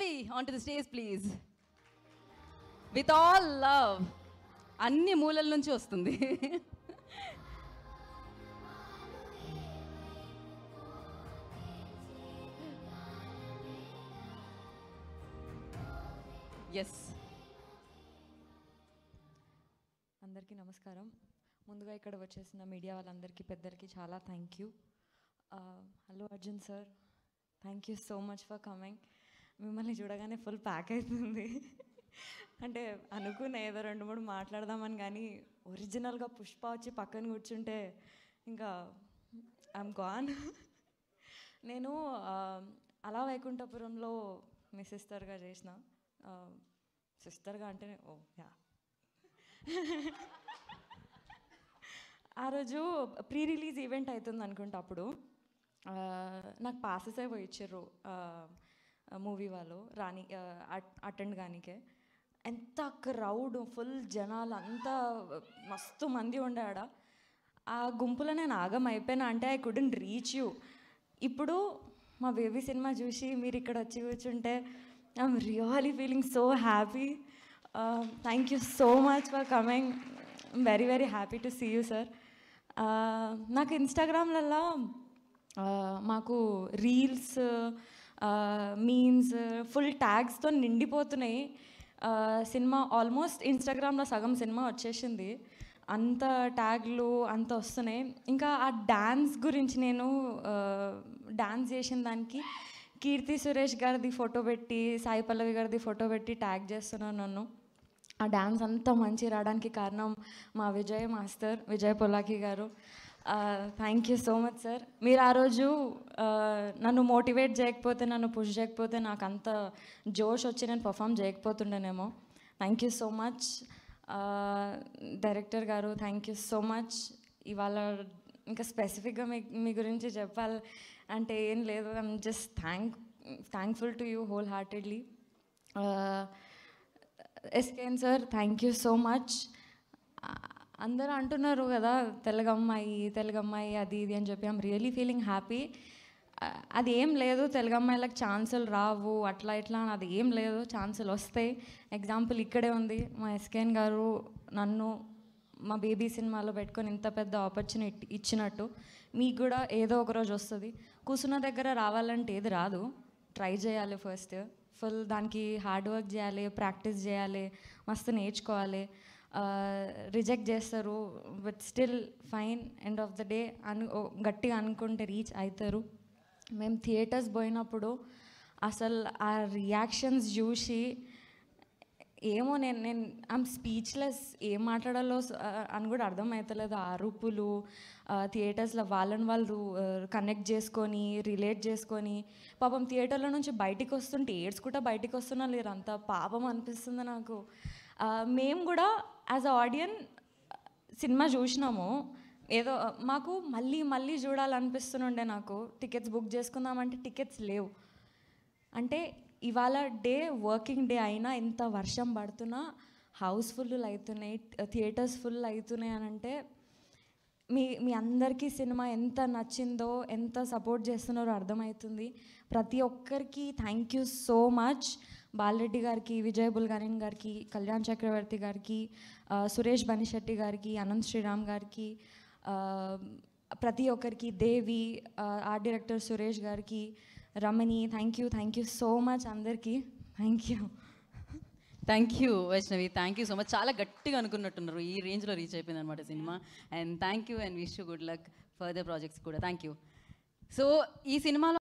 Vaishnavi on to the stage please. With all love, అన్ని మూలల నుంచి వస్తుంది. ఎస్. అందరికీ నమస్కారం. ముందుగా ఇక్కడ వచ్చేసిన మీడియా వాళ్ళందరికీ పెద్దలకి చాలా thank you. Hello Arjun sir, thank you so much for coming. మిమ్మల్ని చూడగానే ఫుల్ ప్యాక్ అవుతుంది. అంటే అనుకునే ఏదో 2-3 మాట్లాడదామని, కానీ ఒరిజినల్గా పుష్ప వచ్చి పక్కన కూర్చుంటే ఇంకా ఐఎమ్ గాన్. నేను అలా వైకుంఠపురంలో మీ సిస్టర్గా చేసిన, సిస్టర్గా అంటేనే ఓ యా, ఆ రోజు ప్రీ రిలీజ్ ఈవెంట్ అవుతుంది అనుకుంటా. అప్పుడు నాకు పాసెస్ ఏవో ఇచ్చారు మూవీ వాళ్ళు రాని అటెండ్ కానికే. ఎంత క్రౌడ్, ఫుల్ జనాలు, అంతా మస్తు మంది ఉండాడ. ఆ గుంపులో నేను ఆగం అయిపోయినా, అంటే ఐ కుడెంట్ రీచ్ యూ. ఇప్పుడు మా బేబీ సినిమా చూసి మీరు ఇక్కడ వచ్చి కూర్చుంటే I'm really feeling so happy. Thank you so much for coming. Very very happy to see you sir. నాకు ఇన్స్టాగ్రామ్లలో మాకు రీల్స్, మీమ్స్, ఫుల్ ట్యాగ్స్తో నిండిపోతున్నాయి. సినిమా ఆల్మోస్ట్ ఇన్స్టాగ్రామ్లో సగం సినిమా వచ్చేసింది. అంత ట్యాగ్లు అంత వస్తున్నాయి. ఇంకా ఆ డ్యాన్స్ గురించి, నేను డ్యాన్స్ చేసిన దానికి కీర్తి సురేష్ గారిది ఫోటో పెట్టి, సాయి పల్లవి గారిది ఫోటో పెట్టి ట్యాగ్ చేస్తున్నాను నన్ను. ఆ డ్యాన్స్ అంతా మంచి రావడానికి కారణం మా విజయ్ మాస్టర్, విజయ్ పొలాకి గారు. Thank you so much sir. మీరు ఆ రోజు నన్ను మోటివేట్ చేయకపోతే, నన్ను పుష్ చేయకపోతే నాకు అంత జోష్ వచ్చి నేను పర్ఫామ్ చేయకపోతుండేనేమో. Thank you so much. Director గారు థ్యాంక్ యూ సో మచ్. ఇవాళ ఇంకా స్పెసిఫిక్గా మీ గురించి చెప్పాలి అంటే ఏం లేదు. I'm just thankful to you whole heartedly. SKN sir thank you so much. అందరూ అంటున్నారు కదా తెలుగు అమ్మాయి అది ఇది అని చెప్పి. I'm really feeling happy. అది ఏం లేదు, తెలుగు అమ్మాయిలకు ఛాన్సులు రావు అట్లా ఇట్లా అని అది ఏం లేదు, ఛాన్సులు వస్తాయి. ఎగ్జాంపుల్ ఇక్కడే ఉంది. మా ఎస్కేఎన్ గారు నన్ను మా బేబీ సినిమాలో పెట్టుకొని ఇంత పెద్ద ఆపర్చునిటీ ఇచ్చినట్టు మీకు కూడా ఏదో ఒక రోజు వస్తుంది. కూర్చున్న దగ్గర రావాలంటే ఏది రాదు, ట్రై చేయాలి ఫస్ట్. ఫుల్ దానికి హార్డ్ వర్క్ చేయాలి, ప్రాక్టీస్ చేయాలి, మస్తు నేర్చుకోవాలి. రిజెక్ట్ చేస్తారు but still fine. End of the day గట్టిగా అనుకుంటే రీచ్ అవుతారు. మేము థియేటర్స్ పోయినప్పుడు అసలు ఆ రియాక్షన్స్ చూసి ఏమో నేను ఐఎమ్ స్పీచ్లెస్. ఏం మాట్లాడాలో అని కూడా అర్థమవుతలేదు. ఆ అరుపులు, థియేటర్స్లో వాళ్ళని వాళ్ళు కనెక్ట్ చేసుకొని, రిలేట్ చేసుకొని, పాపం థియేటర్లో నుంచి బయటికి వస్తుంటే ఏడ్చుకుంటా బయటికి వస్తున్నా లేరు. అంత పాపం అనిపిస్తుంది నాకు. మేము కూడా యాజ్ అ ఆడియన్స్ సినిమా చూసినాము, ఏదో మాకు మళ్ళీ మళ్ళీ చూడాలనిపిస్తుండే. నాకు టికెట్స్ బుక్ చేసుకుందామంటే టికెట్స్ లేవు. అంటే ఇవాళ డే వర్కింగ్ డే అయినా ఇంత వర్షం పడుతున్నా హౌస్ ఫుల్ అవుతున్నాయి, థియేటర్స్ ఫుల్ అవుతున్నాయి అని అంటే మీ అందరికీ సినిమా ఎంత నచ్చిందో, ఎంత సపోర్ట్ చేస్తున్నారో అర్థమవుతుంది. ప్రతి ఒక్కరికి thank you so much. Bala Reddy గారికి, విజయ్ బుల్గానిన్ గారికి, కళ్యాణ్ చక్రవర్తి గారికి, సురేష్ బనిశెట్టి గారికి, అనంత్ శ్రీరామ్ గారికి, ప్రతి ఒక్కరికి, దేవి, ఆర్ట్ డైరెక్టర్ సురేష్ గారికి, Ramani, thank you so much అందరికీ. Thank you Vaishnavi, thank you so much. చాలా గట్టిగా అనుకున్నట్టున్నారు, ఈ రేంజ్లో రీచ్ అయిపోయింది అనమాట cinema. And thank you and wish you good luck further projects కూడా. Thank you. సో ఈ సినిమాలో